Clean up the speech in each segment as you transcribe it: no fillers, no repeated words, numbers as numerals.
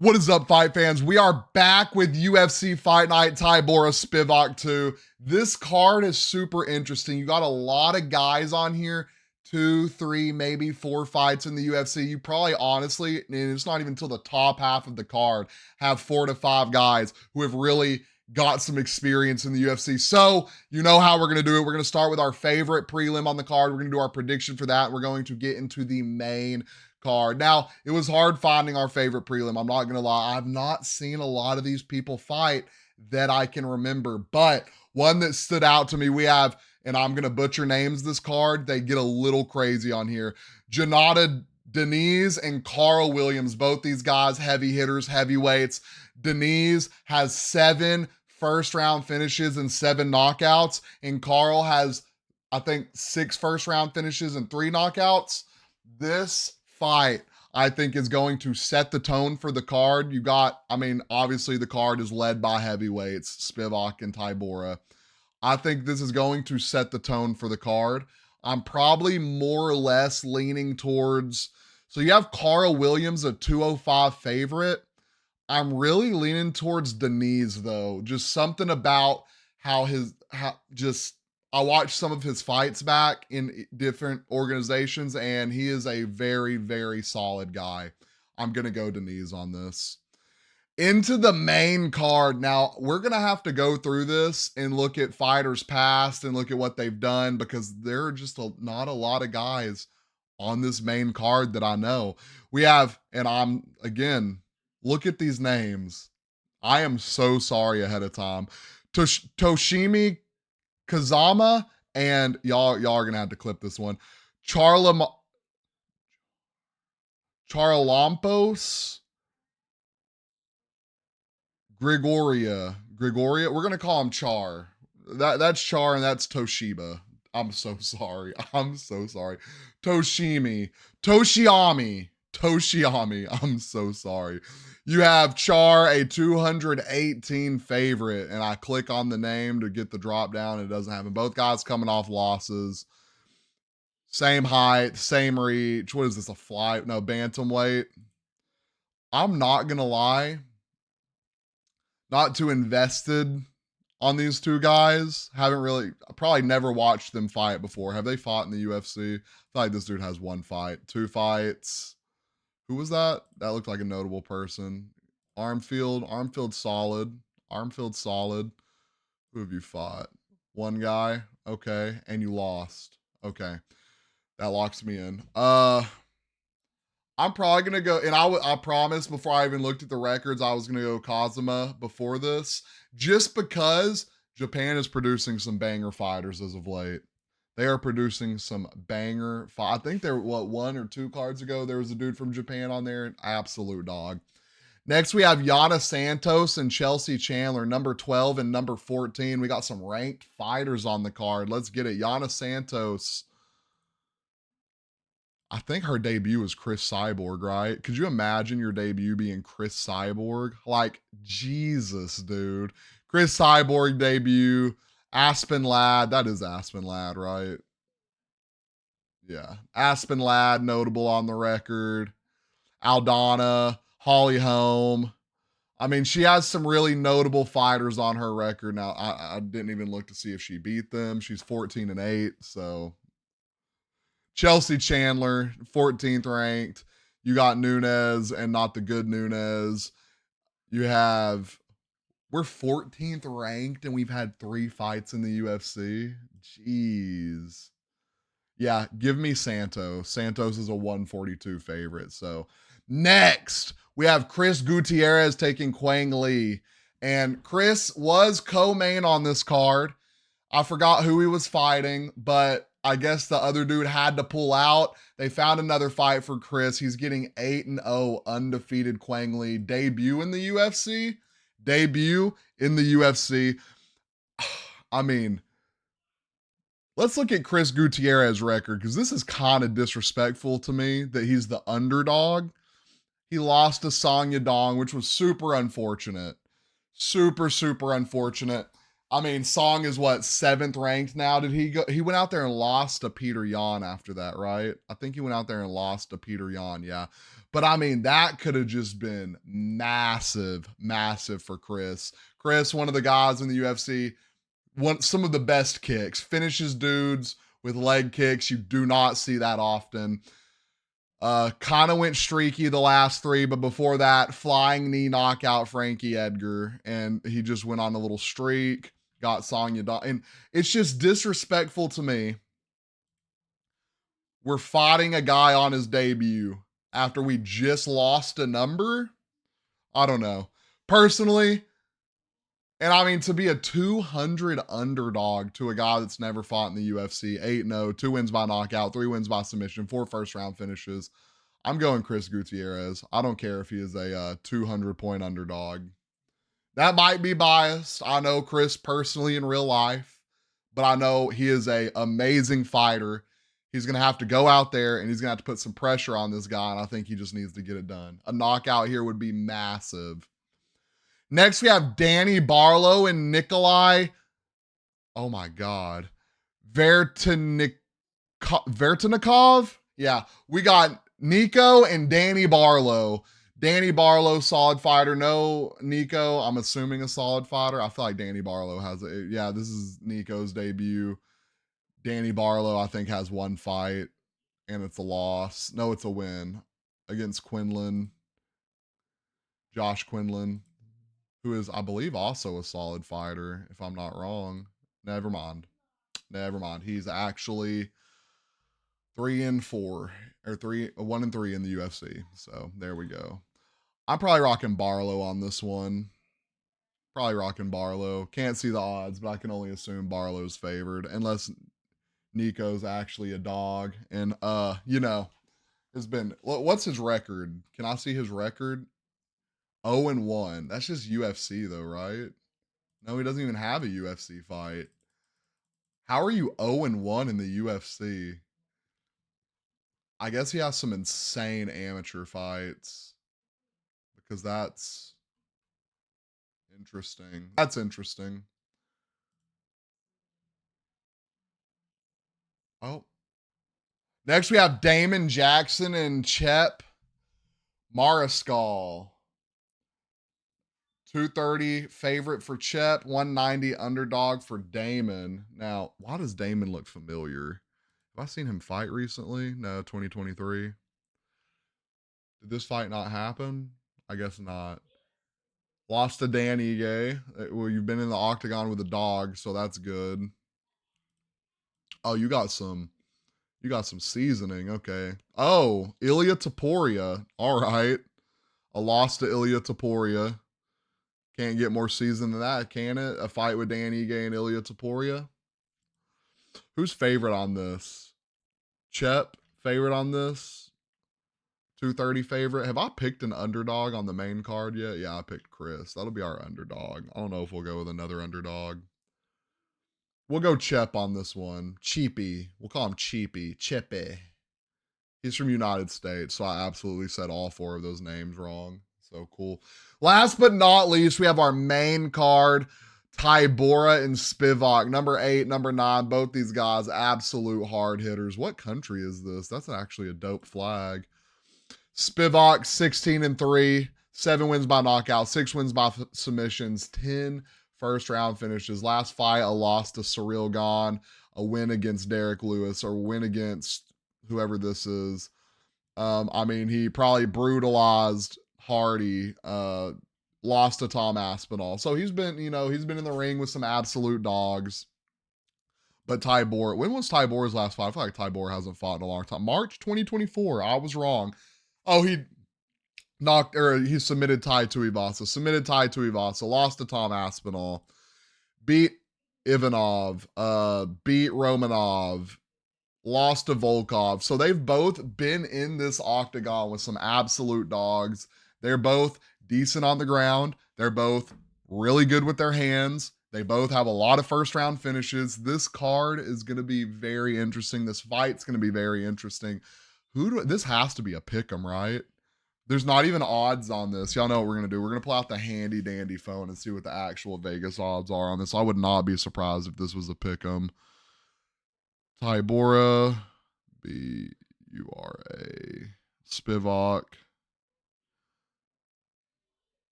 What is up, fight fans? We are back with UFC Fight Night Tybura Spivac 2. This card is super interesting. You got a lot of guys on here, 2, 3, maybe 4 fights in the UFC. You probably honestly, and it's not even until the top half of the card, have 4 to 5 guys who have really got some experience in the UFC. So you know how we're going to do it. We're going to start with our favorite prelim on the card. We're going to do our prediction for that. We're going to get into the main card. Now, it was hard finding our favorite prelim. I'm not going to lie. I've not seen a lot of these people fight that I can remember, but one that stood out to me, we have, and I'm going to butcher names this card. They get a little crazy on here. Janata Diniz and Carl Williams, both these guys, heavy hitters, heavyweights. Diniz has 7 first round finishes and 7 knockouts, and Carl has, I think, 6 first round finishes and 3 knockouts. This fight, I think, is going to set the tone for the card. You got, I mean, obviously the card is led by heavyweights, Spivac and Tybura. I think this is going to set the tone for the card. I'm probably more or less leaning towards, so you have Carl Williams, a 205 favorite. I'm really leaning towards Diniz though. Just something about I watched some of his fights back in different organizations, and he is a very, very solid guy. I'm going to go Diniz on this. Into the main card. Now, we're going to have to go through this and look at fighters past and look at what they've done, because there are just not a lot of guys on this main card that I know. We have, and again, look at these names. I am so sorry ahead of time. Toshimi Kazama, and y'all are gonna have to clip this one. Charalampos Grigoriou. We're gonna call him Char. That's Char, and that's Toshiba. I'm so sorry. I'm so sorry. Toshiami. I'm so sorry. You have Char, a 218 favorite, and I click on the name to get the drop down. It doesn't happen. Both guys coming off losses. Same height, same reach. What is this, a fly? No, bantamweight. I'm not going to lie. Not too invested on these two guys. Haven't really, probably never watched them fight before. Have they fought in the UFC? I feel like this dude has 1 fight, 2 fights. Who was that? That looked like a notable person. Armfield solid. Armfield solid. Who have you fought? 1 guy. Okay. And you lost. Okay. That locks me in. I'm probably going to go, and I promised before I even looked at the records, I was going to go Kazama before this, just because Japan is producing some banger fighters as of late. They are producing some banger. I think there, 1 or 2 cards ago, there was a dude from Japan on there. Absolute dog. Next, we have Yana Santos and Chelsea Chandler, number 12 and number 14. We got some ranked fighters on the card. Let's get it. Yana Santos, I think her debut was Chris Cyborg, right? Could you imagine your debut being Chris Cyborg? Like, Jesus, dude. Chris Cyborg debut. Aspen Ladd. That is Aspen Ladd, right? Yeah. Aspen Ladd, notable on the record. Aldana, Holly Holm. I mean, she has some really notable fighters on her record. Now, I didn't even look to see if she beat them. She's 14-8, so. Chelsea Chandler, 14th ranked. You got Nunes and not the good Nunes. You have, we're 14th ranked and we've had 3 fights in the UFC. Jeez. Yeah, give me Santos. Santos is a 142 favorite. So next, we have Chris Gutierrez taking Quang Lee. And Chris was co-main on this card. I forgot who he was fighting, but I guess the other dude had to pull out. They found another fight for Chris. He's getting 8-0 undefeated Quang Lee. Debut in the UFC. I mean, let's look at Chris Gutierrez's record, because this is kind of disrespectful to me that he's the underdog. He lost to Song Yadong, which was super unfortunate. Super, super unfortunate. I mean, Song is what, 7th ranked now? Did he go? He went out there and lost to Peter Yan after that, right? I think he went out there and lost to Peter Yan, yeah. But I mean, that could have just been massive, massive for Chris. Chris, one of the guys in the UFC, some of the best kicks, finishes dudes with leg kicks. You do not see that often. Kind of went streaky the last 3, but before that, flying knee knockout Frankie Edgar, and he just went on a little streak, got Sonya Don, and it's just disrespectful to me. We're fighting a guy on his debut after we just lost a number. I don't know. Personally, and I mean, to be a 200 underdog to a guy that's never fought in the UFC, 8-0, 2 wins by knockout, 3 wins by submission, 4 first round finishes. I'm going Chris Gutierrez. I don't care if he is a 200-point underdog. That might be biased. I know Chris personally in real life, but I know he is an amazing fighter. He's going to have to go out there and he's going to have to put some pressure on this guy, and I think he just needs to get it done. A knockout here would be massive. Next, we have Danny Barlow and Nicolay. Oh my God. Vertinikov? Yeah, we got Nico and Danny Barlow. Danny Barlow, solid fighter. No, Nico, I'm assuming a solid fighter. I feel like Danny Barlow has it. Yeah, this is Nico's debut. Danny Barlow, I think, has 1 fight, and it's a loss. No, it's a win against Quinlan. Josh Quinlan, who is, I believe, also a solid fighter, if I'm not wrong. Never mind. He's actually 3-4 or 1-3 in the UFC. So there we go. I'm probably rocking Barlow on this one. Probably rocking Barlow. Can't see the odds, but I can only assume Barlow's favored unless Nico's actually a dog. And has been, what's his record? Can I see his record? 0-1. That's just UFC though, right? No, he doesn't even have a UFC fight. How are you 0-1 in the UFC? I guess he has some insane amateur fights, because that's interesting. That's interesting. Oh. Next, we have Damon Jackson and Chepe Mariscal. 230 favorite for Chepe, 190 underdog for Damon. Now, why does Damon look familiar? Have I seen him fight recently? No, 2023. Did this fight not happen? I guess not. Lost to Dan Ige. Well, you've been in the Octagon with a dog, so that's good. Oh, you got some seasoning. Okay. Oh, Ilia Topuria. All right. A loss to Ilia Topuria. Can't get more seasoned than that, can it? A fight with Dan Ige and Ilia Topuria. Who's favorite on this? Chepe favorite on this? 230 favorite. Have I picked an underdog on the main card yet? Yeah, I picked Chris. That'll be our underdog. I don't know if we'll go with another underdog. We'll go Chepe on this one. Cheapy. We'll call him Cheapy. Chepe. He's from United States, so I absolutely said all 4 of those names wrong. So cool. Last but not least, we have our main card. Tybura and Spivac, number 8, number 9. Both these guys, absolute hard hitters. What country is this? That's actually a dope flag. Spivac, 16-3, 7 wins by knockout, 6 wins by submissions, 10 first round finishes. Last fight, a loss to Serghei, a win against Derek Lewis, or win against whoever this is. I mean, he probably brutalized Hardy, lost to Tom Aspinall. So he's been in the ring with some absolute dogs. But Tybura, when was Tybura's last fight? I feel like Tybura hasn't fought in a long time. March 2024. I was wrong. Oh, he submitted Tai Tuivasa. Lost to Tom Aspinall. Beat Ivanov. Beat Romanov. Lost to Volkov. So they've both been in this octagon with some absolute dogs. They're both decent on the ground. They're both really good with their hands. They both have a lot of first round finishes. This card is going to be very interesting. This fight's going to be very interesting. This has to be a pick'em, right? There's not even odds on this. Y'all know what we're going to do. We're going to pull out the handy dandy phone and see what the actual Vegas odds are on this. I would not be surprised if this was a pick 'em. Tybura, Bura, Spivac,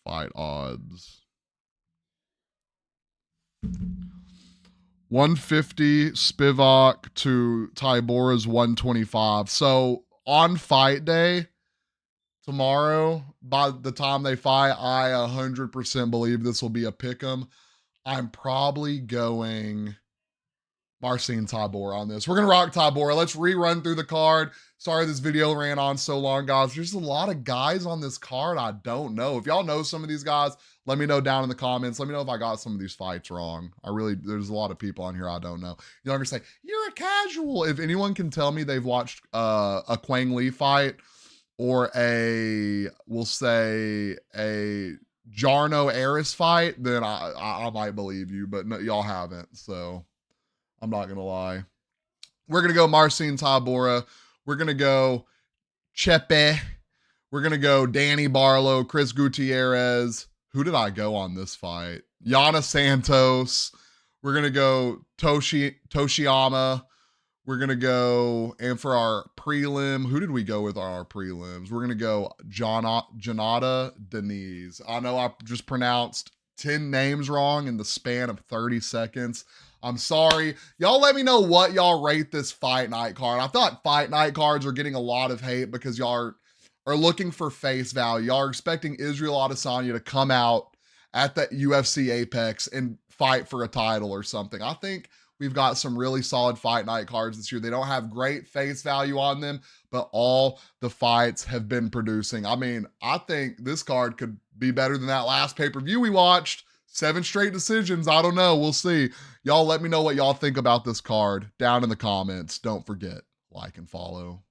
fight odds. 150 Spivac to Tybura's 125. So on fight day tomorrow, by the time they fight, I 100% believe this will be a pick 'em. I'm probably going Marcin Tybura on this. We're going to rock Tybura. Let's rerun through the card. Sorry this video ran on so long, guys. There's a lot of guys on this card I don't know. If y'all know some of these guys, let me know down in the comments. Let me know if I got some of these fights wrong. There's a lot of people on here I don't know. You're going to say, you're a casual. If anyone can tell me they've watched a Quang Lee fight or we'll say a Jarno Eris fight, then I might believe you, but no, y'all haven't. So I'm not going to lie. We're going to go Marcin Tybura. We're going to go Chepe. We're going to go Danny Barlow, Chris Gutierrez. Who did I go on this fight? Yana Santos. We're going to go Toshiyama. We're going to go, and for our prelim, who did we go with our prelims? We're going to go Janata Diniz. I know I just pronounced 10 names wrong in the span of 30 seconds. I'm sorry. Y'all let me know what y'all rate this fight night card. I thought fight night cards are getting a lot of hate because y'all are looking for face value. Y'all are expecting Israel Adesanya to come out at the UFC Apex and fight for a title or something. I think we've got some really solid fight night cards this year. They don't have great face value on them, but all the fights have been producing. I mean, I think this card could be better than that last pay-per-view we watched. 7 straight decisions. I don't know. We'll see. Y'all let me know what y'all think about this card down in the comments. Don't forget, like and follow.